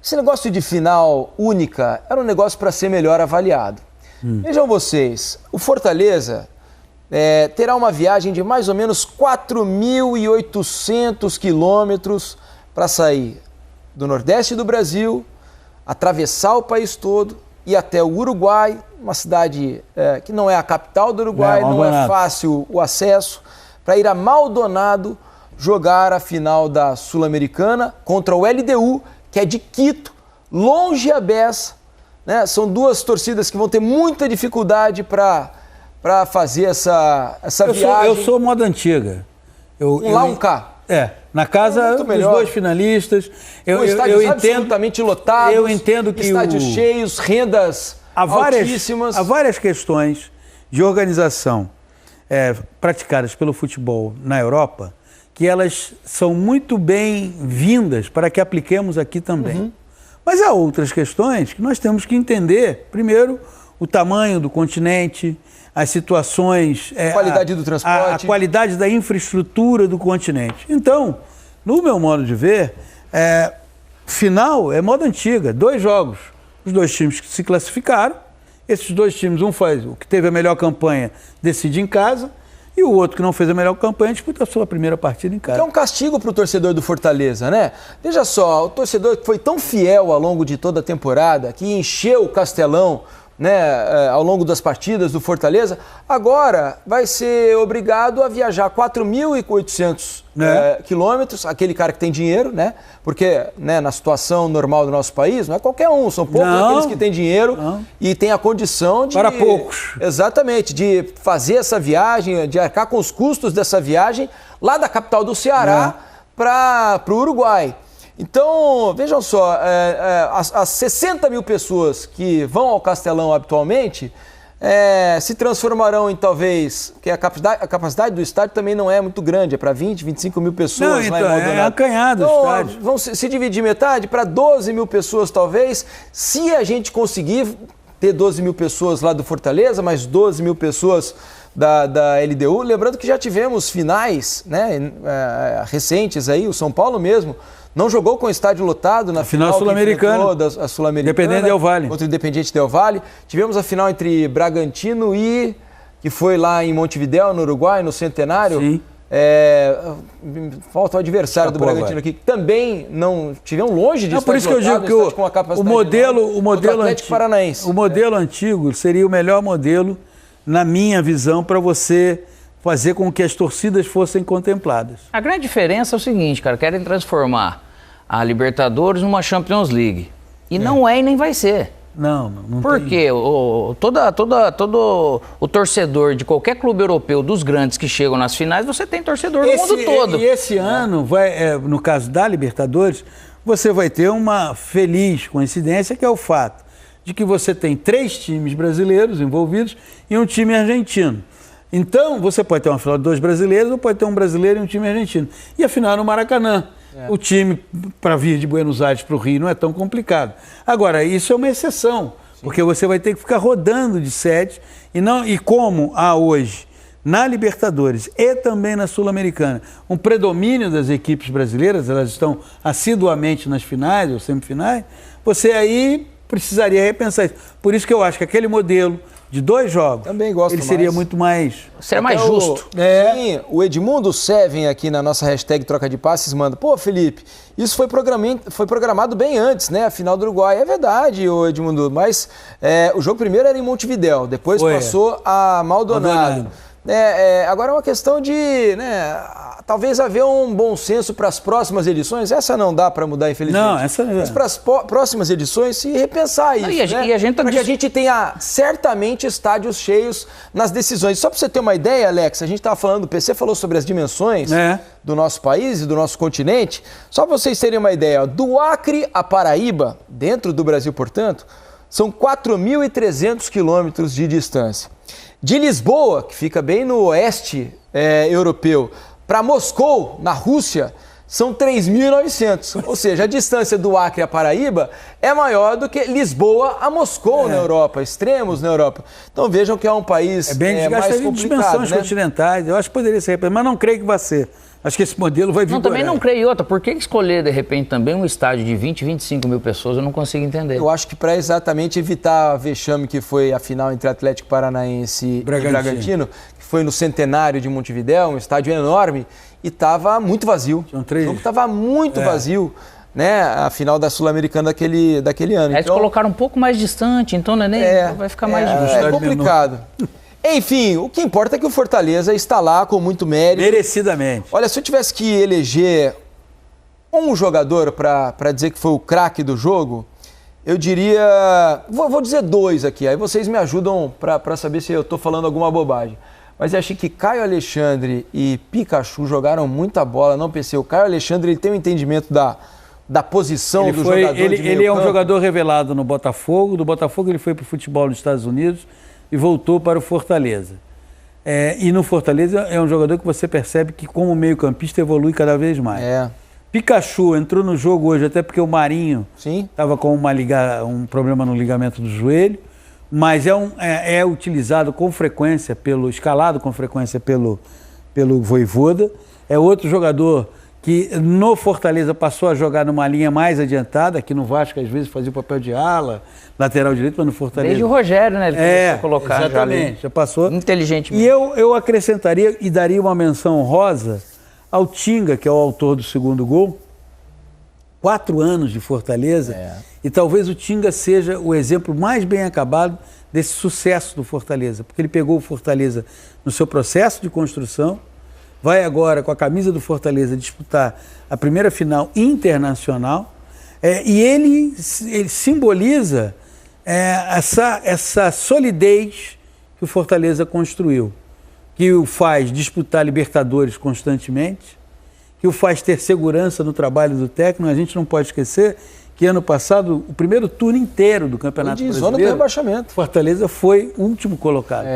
esse negócio de final única era um negócio para ser melhor avaliado. Vejam vocês, o Fortaleza terá uma viagem de mais ou menos 4.800 quilômetros para sair do Nordeste do Brasil, atravessar o país todo, ir até o Uruguai, uma cidade que não é a capital do Uruguai, não é fácil o acesso, para ir a Maldonado jogar a final da Sul-Americana contra o LDU, que é de Quito, longe a beça, né? São duas torcidas que vão ter muita dificuldade para fazer essa viagem. Eu sou moda antiga. Lá um cá. Na casa dos dois finalistas. Eu entendo, absolutamente lotados, eu entendo que estádios cheios, rendas altíssimas. Há várias questões de organização praticadas pelo futebol na Europa que elas são muito bem-vindas para que apliquemos aqui também. Mas há outras questões que nós temos que entender. Primeiro, o tamanho do continente, as situações... A qualidade do transporte. A qualidade da infraestrutura do continente. Então, no meu modo de ver, final é moda antiga. 2 jogos. Os 2 times que se classificaram. Esses 2 times, um faz o que teve a melhor campanha, decide em casa. E o outro que não fez a melhor campanha disputa a sua primeira partida em casa. É um castigo para o torcedor do Fortaleza, né? Veja só, o torcedor que foi tão fiel ao longo de toda a temporada, que encheu o Castelão, né, ao longo das partidas do Fortaleza, agora vai ser obrigado a viajar 4.800 quilômetros, aquele cara que tem dinheiro, né? Porque na situação normal do nosso país, não é qualquer um, são poucos aqueles que têm dinheiro e têm a condição de... Para poucos. Exatamente, de fazer essa viagem, de arcar com os custos dessa viagem lá da capital do Ceará para o Uruguai. Então, vejam só, as 60 mil pessoas que vão ao Castelão habitualmente se transformarão em talvez, porque a capacidade do estádio também não é muito grande, é para 20, 25 mil pessoas lá em Maldonado. É acanhado o estádio. Vão se dividir metade para 12 mil pessoas talvez, se a gente conseguir ter 12 mil pessoas lá do Fortaleza, mais 12 mil pessoas da LDU, lembrando que já tivemos finais recentes aí, o São Paulo mesmo, não jogou com o estádio lotado na final sul-americana. A Sul-Americana. Independente Del Valle. Contra o Independiente Del Valle. Tivemos a final entre Bragantino que foi lá em Montevidéu, no Uruguai, no Centenário. Sim. Falta o adversário do Bragantino aqui, que também não tivemos longe de estádio por isso que eu digo que o modelo Atlético Paranaense. O modelo antigo seria o melhor modelo, na minha visão, para você fazer com que as torcidas fossem contempladas. A grande diferença é o seguinte, cara, querem transformar a Libertadores numa Champions League. E não é e nem vai ser. Não Porque todo o torcedor de qualquer clube europeu, dos grandes que chegam nas finais, você tem torcedor no mundo todo. E esse ano, no caso da Libertadores, você vai ter uma feliz coincidência, que é o fato de que você tem 3 times brasileiros envolvidos e um time argentino. Então, você pode ter uma final de 2 brasileiros ou pode ter um brasileiro e um time argentino. E a final no Maracanã. O time, para vir de Buenos Aires para o Rio, não é tão complicado. Agora, isso é uma exceção, porque você vai ter que ficar rodando de sede, e como há hoje, na Libertadores e também na Sul-Americana, um predomínio das equipes brasileiras, elas estão assiduamente nas finais ou semifinais, você aí precisaria repensar isso. Por isso que eu acho que aquele modelo de 2 jogos, também gosto ele seria muito mais... Seria mais justo. Sim, o Edmundo Seven aqui na nossa hashtag Troca de Passes manda: pô, Felipe, isso foi programado bem antes, né? A final do Uruguai. É verdade, Edmundo, mas o jogo primeiro era em Montevidéu, depois passou a Maldonado. Agora é uma questão de, talvez haver um bom senso para as próximas edições. Essa não dá para mudar, infelizmente. Não, essa não. Mas para as próximas edições, se repensar isso. Para que a gente tenha certamente estádios cheios nas decisões. Só para você ter uma ideia, Alex, a gente estava falando, o PC falou sobre as dimensões do nosso país e do nosso continente. Só para vocês terem uma ideia, do Acre a Paraíba, dentro do Brasil, portanto, são 4.300 quilômetros de distância. De Lisboa, que fica bem no oeste europeu, para Moscou, na Rússia, são 3.900. Ou seja, a distância do Acre a Paraíba é maior do que Lisboa a Moscou na Europa, extremos na Europa. Então vejam que é um país bem mais complicado. Dimensões continentais, eu acho que poderia ser, mas não creio que vai ser. Acho que esse modelo vai vigorar. Não, também não creio outra. Por que escolher, de repente, também um estádio de 20, 25 mil pessoas? Eu não consigo entender. Eu acho que para exatamente evitar a vexame que foi a final entre Atlético Paranaense e Bragantino, que foi no Centenário de Montevidéu, um estádio enorme, e estava muito vazio. Tinham 3. O jogo estava muito vazio, né? A final da Sul-Americana daquele ano. Eles colocaram um pouco mais distante, então né, vai ficar mais difícil. É complicado. Enfim, o que importa é que o Fortaleza está lá com muito mérito. Merecidamente. Olha, se eu tivesse que eleger um jogador para dizer que foi o craque do jogo, eu diria... Vou dizer 2 aqui, aí vocês me ajudam para saber se eu estou falando alguma bobagem. Mas eu achei que Caio Alexandre e Pikachu jogaram muita bola, não pensei. O Caio Alexandre ele tem um entendimento da posição do jogador de meio Ele é um campo. jogador revelado no Botafogo. Do Botafogo ele foi para o futebol nos Estados Unidos e voltou para o Fortaleza. E no Fortaleza é um jogador que você percebe que como meio-campista evolui cada vez mais. Pikachu entrou no jogo hoje, até porque o Marinho estava com um problema no ligamento do joelho, mas é utilizado com frequência, escalado com frequência pelo Vojvoda. É outro jogador que no Fortaleza passou a jogar numa linha mais adiantada, aqui no Vasco às vezes fazia o papel de ala, lateral direito, mas no Fortaleza... Desde o Rogério, né? Ele começou a colocar exatamente, já passou. Inteligentemente. E eu acrescentaria e daria uma menção honrosa ao Tinga, que é o autor do segundo gol. 4 anos de Fortaleza, e talvez o Tinga seja o exemplo mais bem acabado desse sucesso do Fortaleza, porque ele pegou o Fortaleza no seu processo de construção, vai agora com a camisa do Fortaleza disputar a primeira final internacional, e ele simboliza essa solidez que o Fortaleza construiu, que o faz disputar Libertadores constantemente, que o faz ter segurança no trabalho do técnico. A gente não pode esquecer que ano passado, o primeiro turno inteiro do Campeonato Brasileiro, zona do rebaixamento. Fortaleza foi o último colocado.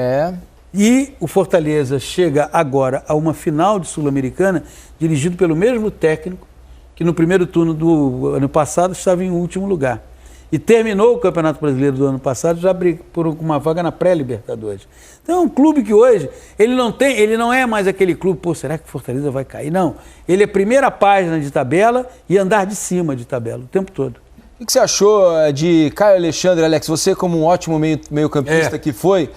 E o Fortaleza chega agora a uma final de Sul-Americana dirigido pelo mesmo técnico que no primeiro turno do ano passado estava em último lugar. E terminou o Campeonato Brasileiro do ano passado já por uma vaga na pré-Libertadores. Então é um clube que hoje, ele não é mais aquele clube, será que o Fortaleza vai cair? Não, ele é primeira página de tabela e andar de cima de tabela o tempo todo. O que você achou de Caio Alexandre, Alex? Você como um ótimo meio-campista que foi...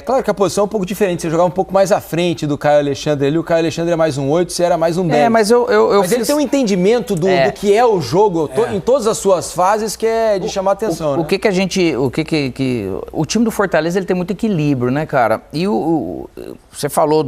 claro que a posição é um pouco diferente, você jogar um pouco mais à frente do Caio Alexandre ali, o Caio Alexandre é mais um 8, você era mais um 10. Mas ele tem um entendimento do que é o jogo, em todas as suas fases, que é de chamar atenção, né? O time do Fortaleza ele tem muito equilíbrio, né, cara? E você falou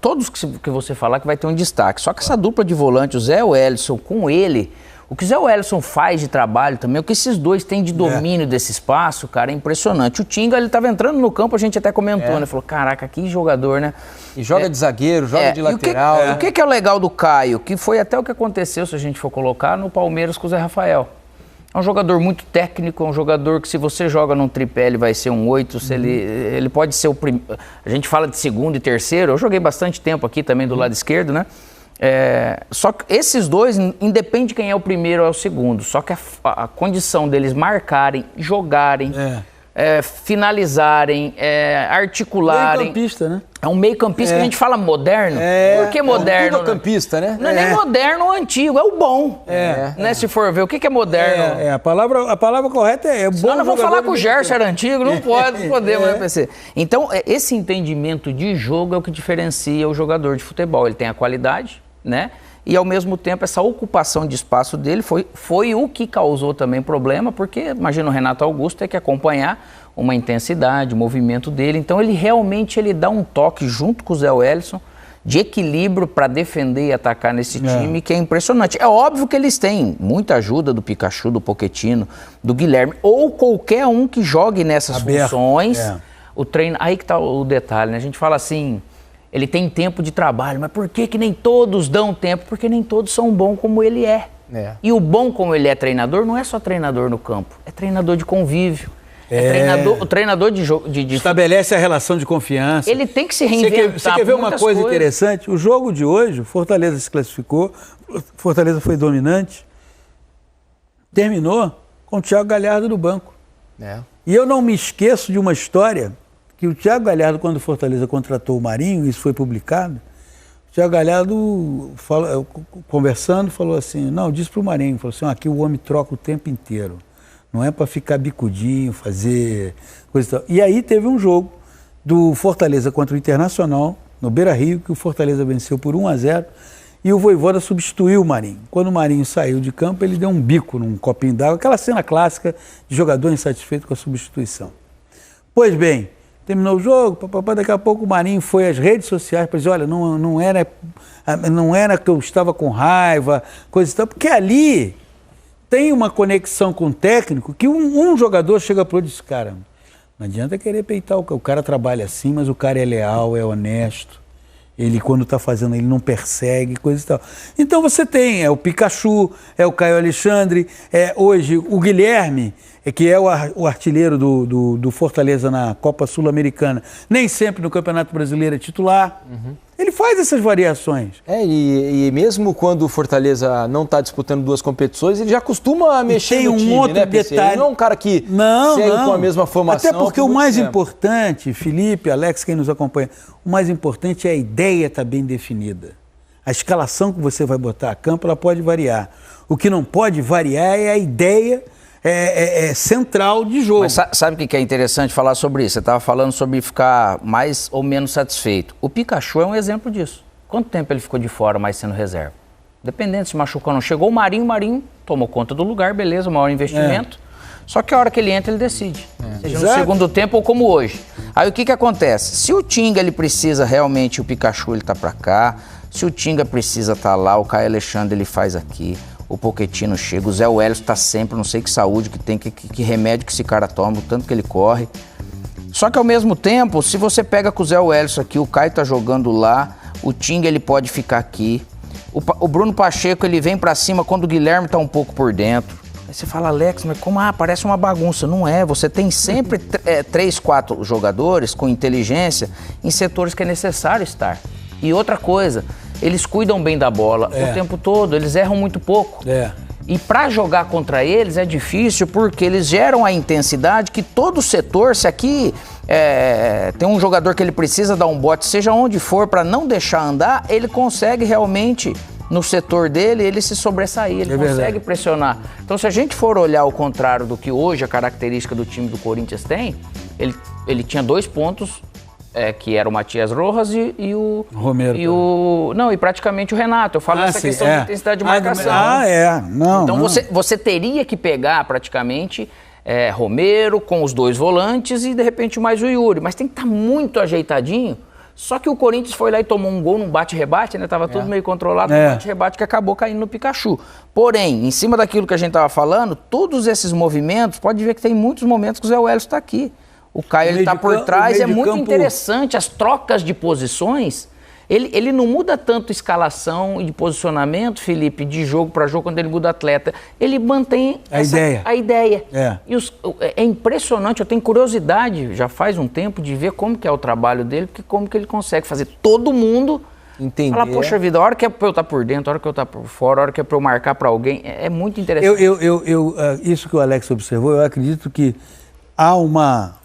todos que você falar que vai ter um destaque, só que essa dupla de volante, o Zé Wellison com ele... O que o Zé Wellison faz de trabalho também, o que esses dois têm de domínio desse espaço, cara, é impressionante. O Tinga, ele estava entrando no campo, a gente até comentou, né? Falou, caraca, que jogador, né? E joga de zagueiro, joga de lateral. O que é o legal do Caio? Que foi até o que aconteceu, se a gente for colocar, no Palmeiras com o Zé Rafael. É um jogador muito técnico, é um jogador que se você joga num tripé, ele vai ser um 8, se ele pode ser o primeiro. A gente fala de segundo e terceiro, eu joguei bastante tempo aqui também do lado esquerdo, né? Só que esses dois, independe de quem é o primeiro ou é o segundo, só que a condição deles marcarem, jogarem, finalizarem, articularem... Meio-campista, né? É um meio-campista que a gente fala moderno. Por que moderno? É um campista, né? Não é nem moderno ou antigo, é o bom. Né? Se for ver, o que é moderno? A palavra correta é bom. Senão nós vamos falar que o Gerson era antigo, não podemos, né, PC? Então, esse entendimento de jogo é o que diferencia o jogador de futebol. Ele tem a qualidade, né? E, ao mesmo tempo, essa ocupação de espaço dele foi o que causou também problema, porque, imagina, o Renato Augusto tem que acompanhar uma intensidade, o movimento dele. Então, ele realmente dá um toque, junto com o Zé Wellison, de equilíbrio para defender e atacar nesse time, que é impressionante. É óbvio que eles têm muita ajuda do Pikachu, do Pochettino, do Guilherme, ou qualquer um que jogue nessas funções. O treino, aí que está o detalhe, né? A gente fala assim... Ele tem tempo de trabalho, mas por que nem todos dão tempo? Porque nem todos são bons como ele é. E o bom como ele é treinador, não é só treinador no campo, é treinador de convívio. O treinador de jogo... Estabelece a relação de confiança. Ele tem que se reinventar. Você quer ver uma coisa interessante? O jogo de hoje, o Fortaleza se classificou, o Fortaleza foi dominante, terminou com o Thiago Galhardo no banco. E eu não me esqueço de uma história... que o Thiago Galhardo, quando o Fortaleza contratou o Marinho, isso foi publicado, Thiago Galhardo, conversando, falou assim, não, disse pro Marinho, falou assim, aqui o homem troca o tempo inteiro. Não é para ficar bicudinho, fazer coisa e tal. E aí teve um jogo do Fortaleza contra o Internacional, no Beira-Rio, que o Fortaleza venceu por 1-0, e o Vojvoda substituiu o Marinho. Quando o Marinho saiu de campo, ele deu um bico num copinho d'água, aquela cena clássica de jogador insatisfeito com a substituição. Pois bem, terminou o jogo, daqui a pouco o Marinho foi às redes sociais para dizer, olha, não era que eu estava com raiva, coisa e tal, porque ali tem uma conexão com o técnico que um jogador chega para o outro e diz, cara, não adianta querer peitar o cara trabalha assim, mas o cara é leal, é honesto. Ele, quando está fazendo, ele não persegue, coisa e tal. Então você tem, o Pikachu, o Caio Alexandre, hoje o Guilherme, que é o artilheiro do Fortaleza na Copa Sul-Americana, nem sempre no Campeonato Brasileiro é titular. Uhum. Ele faz essas variações. E mesmo quando o Fortaleza não está disputando 2 competições, ele já costuma mexer no time, outro detalhe. Ele não é um cara que segue com a mesma formação. Até porque o mais importante, Felipe, Alex, quem nos acompanha, o mais importante é a ideia estar bem definida. A escalação que você vai botar a campo, ela pode variar. O que não pode variar é a ideia central de jogo. Mas sabe o que é interessante falar sobre isso? Você estava falando sobre ficar mais ou menos satisfeito. O Pikachu é um exemplo disso. Quanto tempo ele ficou de fora, mais sendo reserva? Dependendo se machucou ou não. Chegou o Marinho tomou conta do lugar, beleza, maior investimento. Só que a hora que ele entra, ele decide. Seja no segundo tempo ou como hoje. Aí o que acontece? Se o Tinga ele precisa realmente, o Pikachu ele tá para cá. Se o Tinga precisa estar lá, o Caio Alexandre ele faz aqui. O Pochettino chega, o Zé Wellison tá sempre, não sei que saúde que tem, que remédio que esse cara toma, o tanto que ele corre. Só que ao mesmo tempo, se você pega com o Zé Wellison aqui, o Caio tá jogando lá, o Tinga ele pode ficar aqui, o Bruno Pacheco ele vem pra cima quando o Guilherme tá um pouco por dentro. Aí você fala, Alex, mas como? Parece uma bagunça. Não é, você tem sempre 3, 4 jogadores com inteligência em setores que é necessário estar. E outra coisa, eles cuidam bem da bola o tempo todo, eles erram muito pouco. E para jogar contra eles é difícil porque eles geram a intensidade que todo setor, se aqui tem um jogador que ele precisa dar um bote, seja onde for, para não deixar andar, ele consegue realmente, no setor dele, ele se sobressair, ele consegue pressionar. Então, se a gente for olhar o contrário do que hoje a característica do time do Corinthians tem, ele tinha 2 pontos, que era o Matias Rojas e o Romero. E praticamente o Renato. Eu falo essa questão de intensidade de marcação. Então você teria que pegar praticamente Romero com os 2 volantes e de repente mais o Yuri. Mas tem que estar muito ajeitadinho. Só que o Corinthians foi lá e tomou um gol num bate-rebate, né? Tava tudo meio controlado, um bate-rebate que acabou caindo no Pikachu. Porém, em cima daquilo que a gente tava falando, todos esses movimentos, pode ver que tem muitos momentos que o Zé Wellison tá aqui. O Caio ele tá por trás, é muito interessante, as trocas de posições, ele não muda tanto escalação e de posicionamento, Felipe, de jogo para jogo, quando ele muda atleta, ele mantém a ideia. E é impressionante, eu tenho curiosidade, já faz um tempo, de ver como que é o trabalho dele, porque como que ele consegue fazer todo mundo entender. Falar, poxa vida, a hora que é para eu estar por dentro, a hora que eu estar por fora, a hora que é para eu marcar para alguém, é muito interessante. Isso que o Alex observou, eu acredito que há uma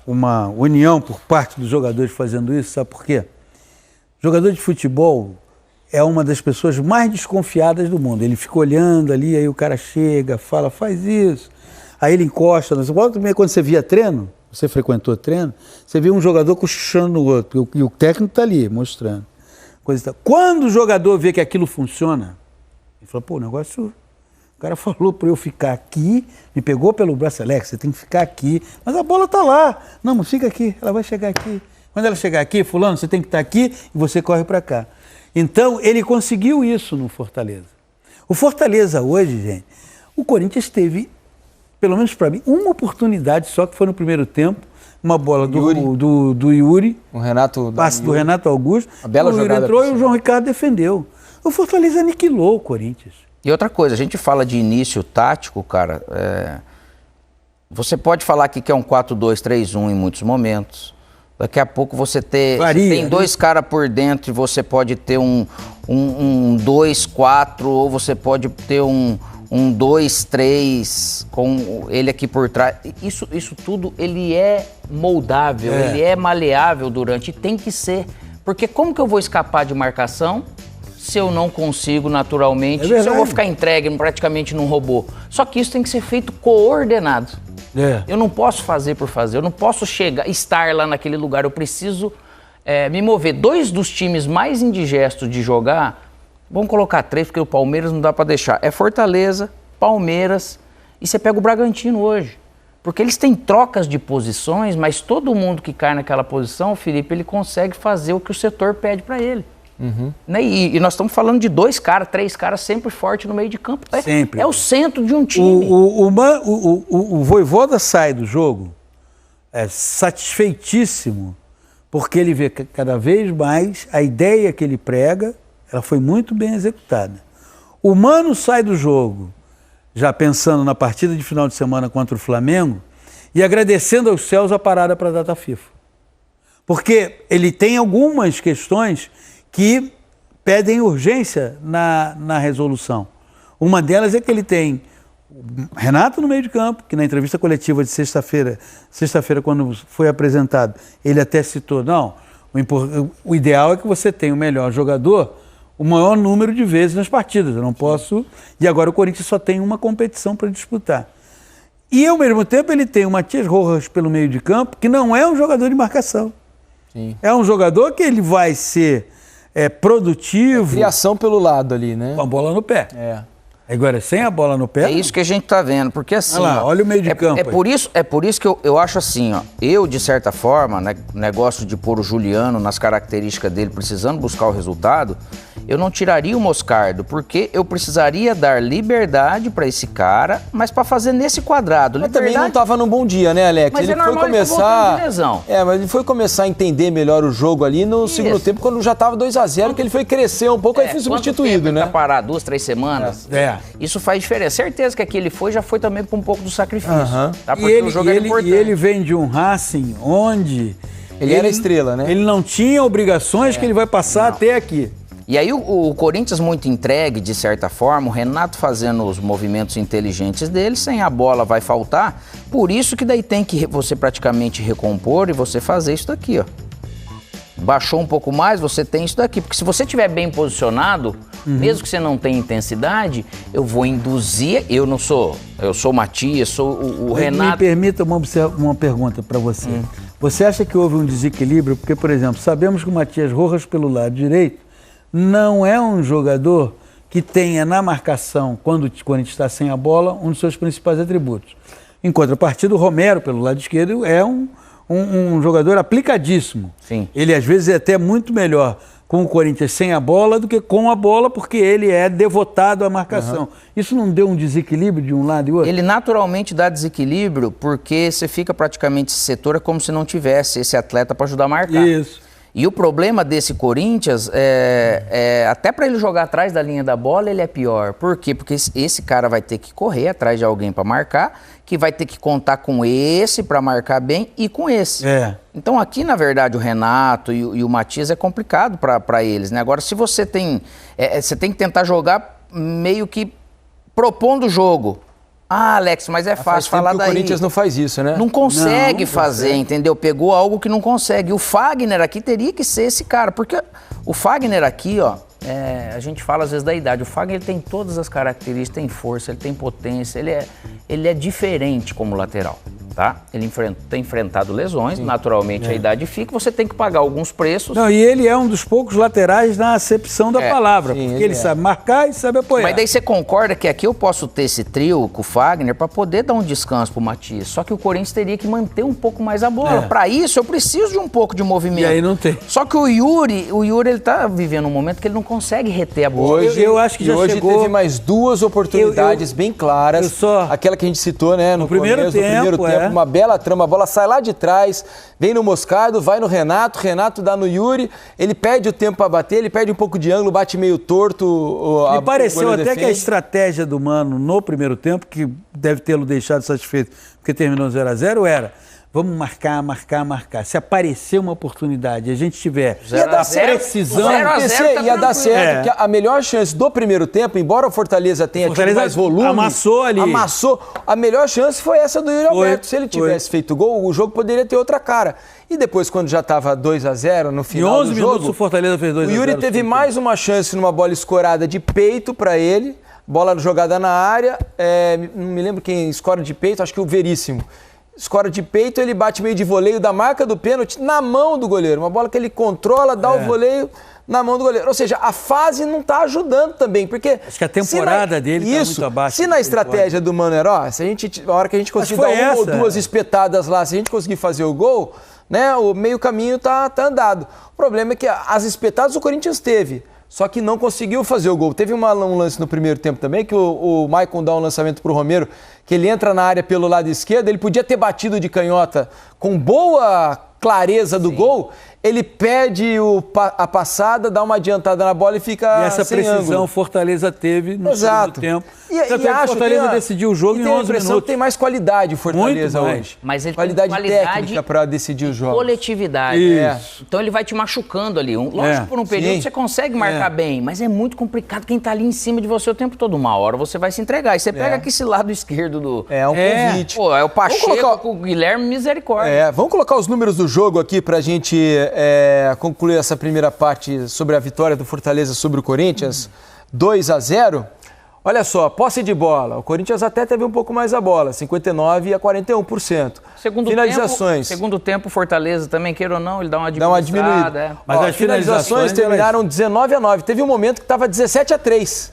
união por parte dos jogadores fazendo isso, sabe por quê? Jogador de futebol é uma das pessoas mais desconfiadas do mundo. Ele fica olhando ali, aí o cara chega, fala, faz isso. Aí ele encosta. Quando você via treino, você frequentou treino, você via um jogador cochichando no outro, e o técnico está ali, mostrando. Coisa e tal. Quando o jogador vê que aquilo funciona, ele fala, o negócio... O cara falou para eu ficar aqui, me pegou pelo braço, Alex, você tem que ficar aqui. Mas a bola tá lá. Não, mas fica aqui, ela vai chegar aqui. Quando ela chegar aqui, fulano, você tem que estar aqui e você corre para cá. Então, ele conseguiu isso no Fortaleza. O Fortaleza hoje, gente, o Corinthians teve, pelo menos para mim, uma oportunidade só, que foi no primeiro tempo, uma bola do Yuri, passe do Renato Augusto, a bela o Yuri entrou e o João Ricardo defendeu. O Fortaleza aniquilou o Corinthians. E outra coisa, a gente fala de início tático, cara, você pode falar aqui que é um 4-2-3-1 em muitos momentos. Daqui a pouco você tem 2 caras por dentro e você pode ter um 2-4, ou você pode ter um 2-3 com ele aqui por trás. Isso tudo, ele é moldável, ele é maleável durante, e tem que ser. Porque como que eu vou escapar de marcação se eu não consigo naturalmente, se eu vou ficar entregue praticamente num robô. Só que isso tem que ser feito coordenado. Eu não posso fazer por fazer, eu não posso estar lá naquele lugar, eu preciso me mover. 2 dos times mais indigestos de jogar, vamos colocar 3, porque o Palmeiras não dá para deixar, é Fortaleza, Palmeiras, e você pega o Bragantino hoje. Porque eles têm trocas de posições, mas todo mundo que cai naquela posição, Felipe, ele consegue fazer o que o setor pede para ele. Né? E nós estamos falando de 2 caras, 3 caras sempre fortes no meio de campo. Sempre. É o centro de um time. O Vojvoda sai do jogo satisfeitíssimo, porque ele vê que cada vez mais a ideia que ele prega, ela foi muito bem executada. O Mano sai do jogo já pensando na partida de final de semana contra o Flamengo e agradecendo aos céus a parada para a data FIFA. Porque ele tem algumas questões que pedem urgência na resolução. Uma delas é que ele tem Renato no meio de campo, que na entrevista coletiva de sexta-feira quando foi apresentado, ele até citou, não, o ideal é que você tenha o melhor jogador o maior número de vezes nas partidas. Eu não posso... E agora o Corinthians só tem uma competição para disputar. E, ao mesmo tempo, ele tem o Matias Rojas pelo meio de campo, que não é um jogador de marcação. Sim. É um jogador que ele vai ser produtivo... Criação pelo lado ali, né? Com a bola no pé. Agora, sem a bola no pé... É isso que a gente tá vendo, porque assim... Olha lá, olha o meio de campo. É por isso que eu acho assim, ó. Eu, de certa forma, né, negócio de pôr o Juliano nas características dele, precisando buscar o resultado, eu não tiraria o Moscardo, porque eu precisaria dar liberdade para esse cara, mas para fazer nesse quadrado. Mas também não estava num bom dia, né, Alex? Mas ele foi começar... de lesão. Mas ele foi começar a entender melhor o jogo ali no segundo tempo, quando já estava 2-0, que ele foi crescer um pouco, aí foi substituído, né? Tá parado 2, 3 semanas. Isso faz diferença. Certeza que aqui ele já foi também por um pouco do sacrifício. Tá? Porque o jogo era importante. E ele vem de um Racing onde... Ele era estrela, né? Ele não tinha obrigações que ele vai passar até aqui. E aí o Corinthians muito entregue, de certa forma, o Renato fazendo os movimentos inteligentes dele, sem a bola vai faltar, por isso que daí tem que você praticamente recompor e você fazer isso daqui, ó. Baixou um pouco mais, você tem isso daqui, porque se você estiver bem posicionado, mesmo que você não tenha intensidade, eu vou induzir, eu sou o Matias, sou o Renato... Me permita uma pergunta para você. Você acha que houve um desequilíbrio? Porque, por exemplo, sabemos que o Matias Rojas pelo lado direito não é um jogador que tenha na marcação, quando a gente está sem a bola, um dos seus principais atributos. Em contrapartida, o Romero, pelo lado esquerdo, é um jogador aplicadíssimo. Sim. Ele, às vezes, é até muito melhor com o Corinthians sem a bola do que com a bola, porque ele é devotado à marcação. Isso não deu um desequilíbrio de um lado e outro? Ele naturalmente dá desequilíbrio, porque você fica praticamente esse setor, é como se não tivesse esse atleta para ajudar a marcar. Isso. E o problema desse Corinthians até para ele jogar atrás da linha da bola, ele é pior. Por quê? Porque esse cara vai ter que correr atrás de alguém para marcar, que vai ter que contar com esse para marcar bem e com esse. Então aqui, na verdade, o Renato e o Matias é complicado para eles, né? Agora, se você tem... você tem que tentar jogar meio que propondo o jogo. Ah, Alex, mas é fácil falar daí. O Corinthians não faz isso, né? Não consegue fazer, entendeu? Pegou algo que não consegue. O Fagner aqui teria que ser esse cara, porque o Fagner aqui, ó, a gente fala às vezes da idade. O Fagner ele tem todas as características, tem força, ele tem potência, ele é diferente como lateral, tá? Ele tem enfrentado lesões, naturalmente a idade fica, você tem que pagar alguns preços. Não, e ele é um dos poucos laterais na acepção da palavra, porque ele sabe marcar e sabe apoiar. Mas daí você concorda que aqui eu posso ter esse trio com o Fagner para poder dar um descanso pro Matias, só que o Corinthians teria que manter um pouco mais a bola. Para isso eu preciso de um pouco de movimento. E aí não tem. Só que o Yuri ele tá vivendo um momento que ele não consegue reter a bola. Hoje, eu acho que já hoje chegou... teve mais 2 oportunidades bem claras. Aquela que a gente citou, né? No primeiro tempo, uma bela trama, a bola sai lá de trás, vem no Moscardo, vai no Renato dá no Yuri, ele perde o tempo para bater, ele perde um pouco de ângulo, bate meio torto. Me pareceu até que a estratégia do Mano no primeiro tempo, que deve tê-lo deixado satisfeito porque terminou 0-0, era: vamos marcar. Se aparecer uma oportunidade e a gente tiver precisão... 0-0 ia dar certo, porque a melhor chance do primeiro tempo, embora o Fortaleza tenha tido mais volume... Amassou ali. A melhor chance foi essa do Yuri Alberto. Se ele tivesse feito gol, o jogo poderia ter outra cara. E depois, quando já estava 2-0 no final do jogo... Em 11 minutos o Fortaleza fez 2-0. O Yuri teve mais uma chance numa bola escorada de peito para ele, bola jogada na área, não me lembro quem escora de peito, acho que o Veríssimo. Escora de peito, ele bate meio de voleio da marca do pênalti na mão do goleiro. Uma bola que ele controla, dá o voleio na mão do goleiro. Ou seja, a fase não está ajudando também, porque... Acho que a temporada dele está muito abaixo. Se na estratégia do Mano Herói, a hora que a gente conseguir dar uma ou duas espetadas lá, se a gente conseguir fazer o gol, né, o meio caminho tá andado. O problema é que as espetadas o Corinthians teve, só que não conseguiu fazer o gol. Teve um lance no primeiro tempo também, que o Maicon dá um lançamento pro Romero, que ele entra na área pelo lado esquerdo, ele podia ter batido de canhota com boa clareza do gol, ele perde a passada, dá uma adiantada na bola e fica sem ângulo. E essa precisão o Fortaleza teve no segundo tempo. E acho que o Fortaleza decidiu o jogo em 11 minutos. Tem mais qualidade o Fortaleza hoje. Mas ele qualidade técnica para decidir os jogos. Coletividade. Então ele vai te machucando ali. Lógico, por um período você consegue marcar bem, mas é muito complicado quem tá ali em cima de você o tempo todo. Uma hora você vai se entregar. E você pega aqui esse lado esquerdo do... É um convite. Pô, é o Pacheco com o Guilherme, misericórdia. Vamos colocar os números do jogo aqui pra gente concluir essa primeira parte sobre a vitória do Fortaleza sobre o Corinthians. 2-0. Olha só, posse de bola. O Corinthians até teve um pouco mais a bola, 59% a 41%. Finalizações. Segundo tempo, Fortaleza também, queira ou não, ele dá uma diminuída. Mas as finalizações terminaram 19-9. Teve um momento que estava 17-3.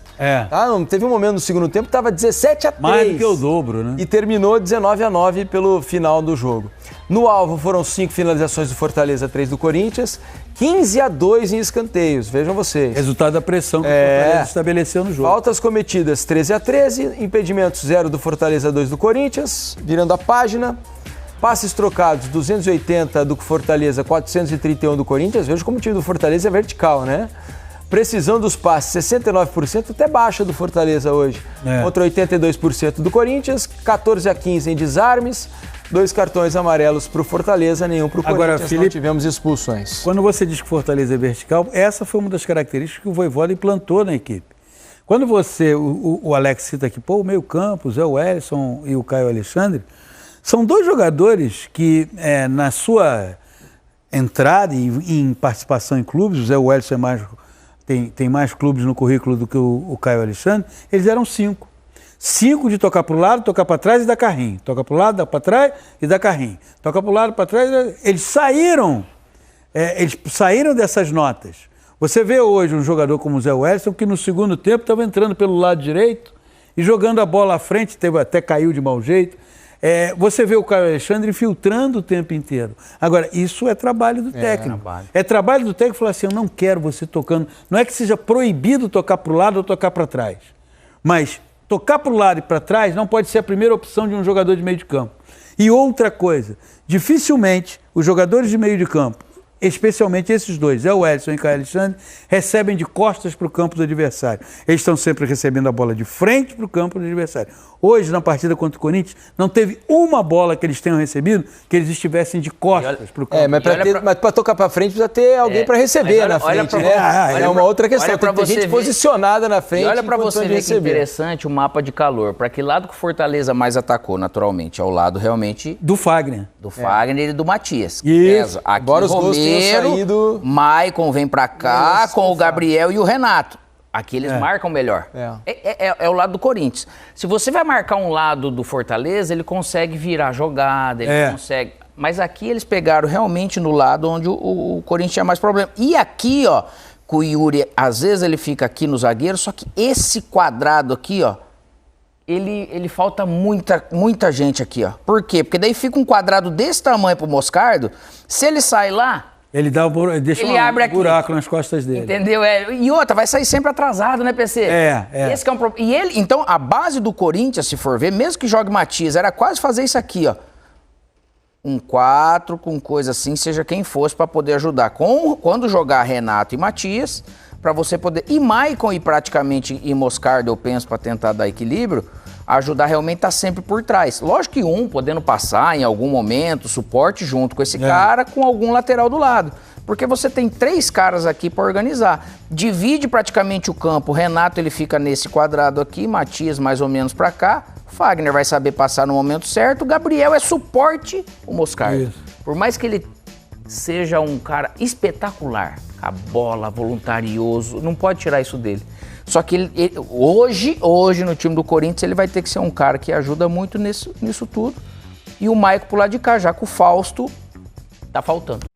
Teve um momento no segundo tempo que estava 17-3. Mais do que o dobro, né? E terminou 19-9 pelo final do jogo. No alvo foram 5 finalizações do Fortaleza, 3 do Corinthians, 15-2 em escanteios, vejam vocês. Resultado da pressão que o Fortaleza estabeleceu no jogo. Faltas cometidas, 13-13, impedimentos 0 do Fortaleza, 2 do Corinthians, virando a página. Passes trocados, 280 do Fortaleza, 431 do Corinthians. Veja como o time do Fortaleza é vertical, né? Precisão dos passes, 69%, até baixa do Fortaleza hoje. Contra 82% do Corinthians, 14-15 em desarmes, 2 cartões amarelos para o Fortaleza, nenhum para o Corinthians. Agora, Felipe, não tivemos expulsões. Quando você diz que o Fortaleza é vertical, essa foi uma das características que o Vojvoda implantou na equipe. Quando o Alex cita aqui, o meio campo, o Zé Wellison e o Caio Alexandre, são 2 jogadores que, na sua entrada e em participação em clubes, o Zé Wellison tem mais clubes no currículo do que o Caio Alexandre, eles eram 5. 5 de tocar para o lado, tocar para trás e dar carrinho. Toca para o lado, dá para trás e dá carrinho. Toca para o lado, para trás. Eles saíram dessas notas. Você vê hoje um jogador como o Zé Wellison que no segundo tempo estava entrando pelo lado direito e jogando a bola à frente, até caiu de mau jeito. Você vê o Caio Alexandre infiltrando o tempo inteiro. Agora, isso é trabalho do técnico. É trabalho do técnico falar assim, eu não quero você tocando. Não é que seja proibido tocar para o lado ou tocar para trás. Mas tocar para o lado e para trás não pode ser a primeira opção de um jogador de meio de campo. E outra coisa, dificilmente os jogadores de meio de campo, especialmente esses 2, Zé Wellison e Caio Alexandre, recebem de costas para o campo do adversário. Eles estão sempre recebendo a bola de frente para o campo do adversário. Hoje, na partida contra o Corinthians, não teve uma bola que eles tenham recebido que eles estivessem de costas para o campo. Mas para tocar para frente precisa ter alguém para receber na frente, né? É uma outra questão. Tem que ter gente posicionada na frente. E olha para você ver que interessante o mapa de calor. Para que lado que o Fortaleza mais atacou, naturalmente? Ao lado, realmente... Do Fagner. Do Fagner e do Matias. Isso. Aqui o Romero, Maicon vem para cá, com o Gabriel e o Renato. Aqui eles marcam melhor. É o lado do Corinthians. Se você vai marcar um lado do Fortaleza, ele consegue virar jogada, ele consegue... Mas aqui eles pegaram realmente no lado onde o Corinthians tinha mais problema. E aqui, ó, com o Yuri, às vezes ele fica aqui no zagueiro, só que esse quadrado aqui, ó, ele falta muita gente aqui, ó. Por quê? Porque daí fica um quadrado desse tamanho pro Moscardo, se ele sai lá, ele deixa um buraco nas costas dele. Entendeu? E outra, vai sair sempre atrasado, né, PC? Esse que é um problema. E ele, então, a base do Corinthians, se for ver, mesmo que jogue Matias, era quase fazer isso aqui, ó. Um 4 com coisa assim, seja quem fosse, para poder ajudar. Quando jogar Renato e Matias, para você poder... E Maicon e praticamente Moscardo, eu penso, para tentar dar equilíbrio, ajudar realmente tá sempre por trás. Lógico que um podendo passar em algum momento, suporte junto com esse cara, com algum lateral do lado. Porque você tem 3 caras aqui para organizar. Divide praticamente o campo. O Renato ele fica nesse quadrado aqui, Matias mais ou menos para cá. Fagner vai saber passar no momento certo. O Gabriel é suporte o Moscardo. Isso. Por mais que ele seja um cara espetacular, a bola, voluntarioso, não pode tirar isso dele. Só que hoje no time do Corinthians ele vai ter que ser um cara que ajuda muito nisso tudo. E o Maicon pro lado de cá, já que o Fausto tá faltando.